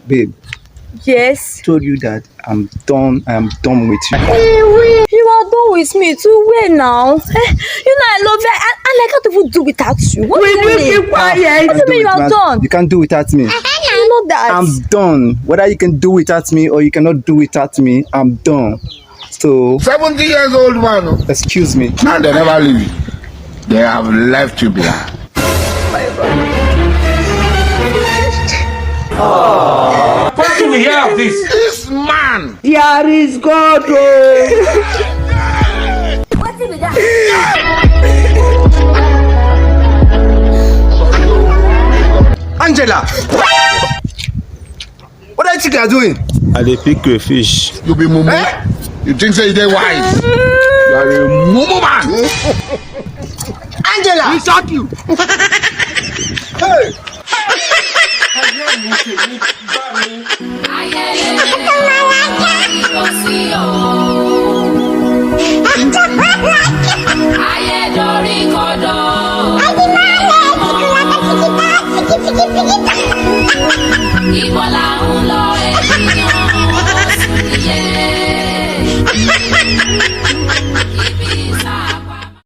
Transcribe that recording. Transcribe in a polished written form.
Babe, Yes. told you that I'm done with you. You are done with me too. Where now? You know I love you. I can't even do without you. What do you mean? What do you mean you are done? You can't do without me. You know that. I'm done. Whether you can do without me or you cannot do without me, I'm done. So 70 years old man. excuse me. Now they never leave you. They have left you behind. What do we hear of this? This man. There is God. What is that? Angela! What do you think you are doing? I dey pick crayfish. You be mumu. You think say they wise? You are a mumu man. Angela! He shot you. Hey!